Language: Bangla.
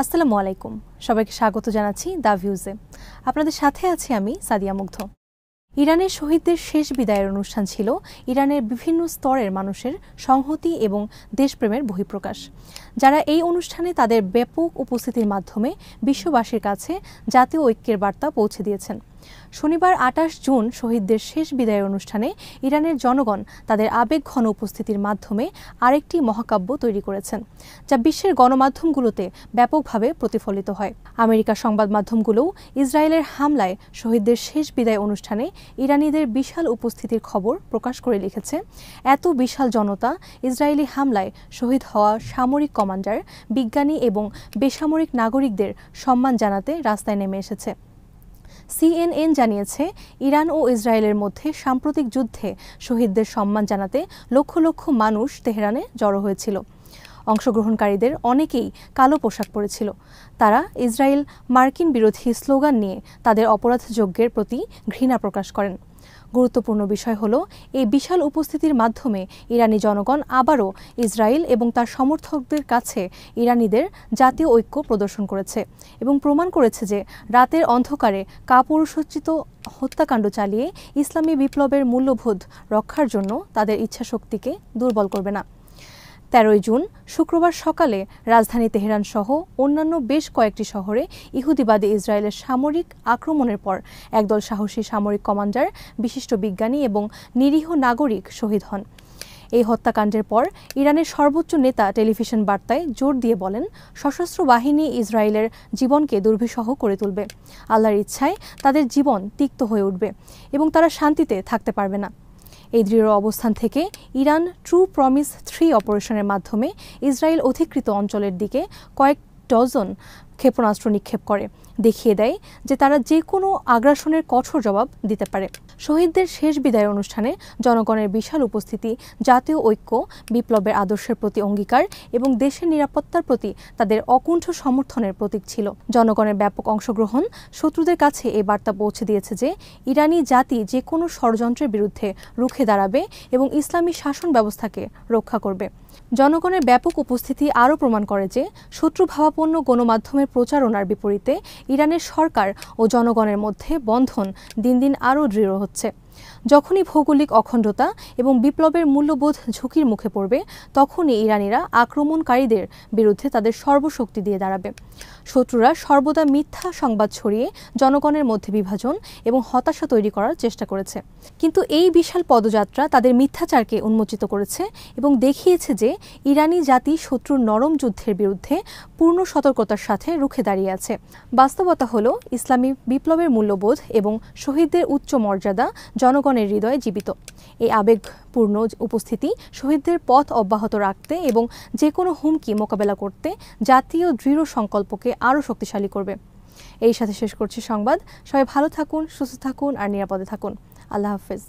আসসালামু আলাইকুম, সবাইকে স্বাগত জানাচ্ছি দ্য ভিউজে। আপনাদের সাথে আছি আমি সাদিয়া মুগ্ধ। ইরানের শহীদদের শেষ বিদায়ের অনুষ্ঠান ছিল ইরানের বিভিন্ন স্তরের মানুষের সংহতি এবং দেশপ্রেমের বহিঃপ্রকাশ, যারা এই অনুষ্ঠানে তাদের ব্যাপক উপস্থিতির মাধ্যমে বিশ্ববাসীর কাছে জাতীয় ঐক্যের বার্তা পৌঁছে দিয়েছেন। শনিবার ২৮ জুন শহীদদের শেষ বিদায়ের অনুষ্ঠানে ইরানের জনগণ তাদের আবেগঘন উপস্থিতির মাধ্যমে আরেকটি মহাকাব্য তৈরি করেছেন, যা বিশ্বের গণমাধ্যমগুলোতে ব্যাপকভাবে প্রতিফলিত হয়। আমেরিকার সংবাদ মাধ্যমগুলোও ইসরায়েলের হামলায় শহীদদের শেষ বিদায় অনুষ্ঠানে ইরানিদের বিশাল উপস্থিতির খবর প্রকাশ করে লিখেছে, এত বিশাল জনতা ইসরায়েলি হামলায় শহীদ হওয়া সামরিক কমান্ডার, বিজ্ঞানী এবং বেসামরিক নাগরিকদের সম্মান জানাতে রাস্তায় নেমে এসেছে। CNN জানিয়েছে, ইরান ও ইসরায়েলের মধ্যে সাম্প্রতিক যুদ্ধে শহীদদের সম্মান জানাতে লক্ষ লক্ষ মানুষ তেহরানে জড়ো হয়েছিল। অংশগ্রহণকারীদের অনেকেই কালো পোশাক পরেছিল। তারা ইসরায়েল মার্কিন বিরোধী স্লোগান নিয়ে তাদের অপরাধযজ্ঞের প্রতি ঘৃণা প্রকাশ করেন। গুরুত্বপূর্ণ বিষয় হল, এই বিশাল উপস্থিতির মাধ্যমে ইরানি জনগণ আবারও ইসরায়েল এবং তার সমর্থকদের কাছে ইরানিদের জাতীয় ঐক্য প্রদর্শন করেছে এবং প্রমাণ করেছে যে রাতের অন্ধকারে কাপুরুষোচিত হত্যাকাণ্ড চালিয়ে ইসলামী বিপ্লবের মূল্যবোধ রক্ষার জন্য তাদের ইচ্ছাশক্তিকে দুর্বল করবে না। ১৩ জুন শুক্রবার সকালে রাজধানী তেহরান সহ অন্যান্য বেশ কয়েকটি শহরে ইহুদিবাদী ইসরায়েলের সামরিক আক্রমণের পর একদল সাহসী সামরিক কমান্ডার, বিশিষ্ট বিজ্ঞানী এবং নিরীহ নাগরিক শহীদ হন। এই হত্যাকাণ্ডের পর ইরানের সর্বোচ্চ নেতা টেলিভিশন বার্তায় জোর দিয়ে বলেন, সশস্ত্র বাহিনী ইসরায়েলের জীবনকে দুর্বিষহ করে তুলবে। আল্লাহর ইচ্ছায় তাদের জীবন তিক্ত হয়ে উঠবে এবং তারা শান্তিতে থাকতে পারবে না। এই দৃঢ় অবস্থান থেকে ইরান ট্রু প্রমিস 3 অপারেশনের মাধ্যমে ইসরায়েল অধিকৃত অঞ্চলের দিকে কয়েক ডজন ক্ষেপণাস্ত্র নিক্ষেপ করে, দেখিয়ে দেয় যে তারা যে কোনো আগ্রাসনের কঠোর জবাব দিতে পারে। শহীদদের শেষ বিদায় অনুষ্ঠানে জনগণের বিশাল উপস্থিতি জাতীয় ঐক্য, বিপ্লবের আদর্শের প্রতি অঙ্গীকার এবং দেশের নিরাপত্তার প্রতি তাদের অকুণ্ঠ সমর্থনের প্রতীক ছিল। জনগণের ব্যাপক অংশগ্রহণ শত্রুদের কাছে এই বার্তা পৌঁছে দিয়েছে যে ইরানি জাতি যে কোনো ষড়যন্ত্রের বিরুদ্ধে রুখে দাঁড়াবে এবং ইসলামী শাসন ব্যবস্থাকে রক্ষা করবে। জনগণের ব্যাপক উপস্থিতি আরও প্রমাণ করে যে শত্রুভাবাপন্ন গণমাধ্যমের প্রচারণার বিপরীতে ইরানের সরকার ও জনগণের মধ্যে বন্ধন দিন দিন আরও দৃঢ় হচ্ছে। যখনই ভৌগোলিক অখণ্ডতা এবং বিপ্লবের মূল্যবোধ ঝুঁকির মুখে পড়বে, তখনই ইরানিরা আক্রমণকারীদের বিরুদ্ধে তাদের সর্বশক্তি দিয়ে দাঁড়াবে। শত্রুরা সর্বদা মিথ্যা সংবাদ ছড়িয়ে জনগণের মধ্যে বিভাজন এবং হতাশা তৈরি করার চেষ্টা করেছে, কিন্তু এই বিশাল পদযাত্রা তাদের মিথ্যাচারকে উন্মোচিত করেছে এবং দেখিয়েছে যে ইরানি জাতি শত্রুর নরম যুদ্ধের বিরুদ্ধে পূর্ণ সতর্কতার সাথে রুখে দাঁড়িয়ে আছে। বাস্তবতা হল, ইসলামী বিপ্লবের মূল্যবোধ এবং শহীদদের উচ্চ মর্যাদা জনগণের হৃদয়ে জীবিত। এই আবেগপূর্ণ উপস্থিতি শহীদদের পথ অব্যাহত রাখতে এবং যে কোনো হুমকি মোকাবেলা করতে জাতীয় দৃঢ় সংকল্পকে আরও শক্তিশালী করবে। এই সাথে শেষ করছি সংবাদ। সবাই ভালো থাকুন, সুস্থ থাকুন আর নিরাপদে থাকুন। আল্লাহ হাফেজ।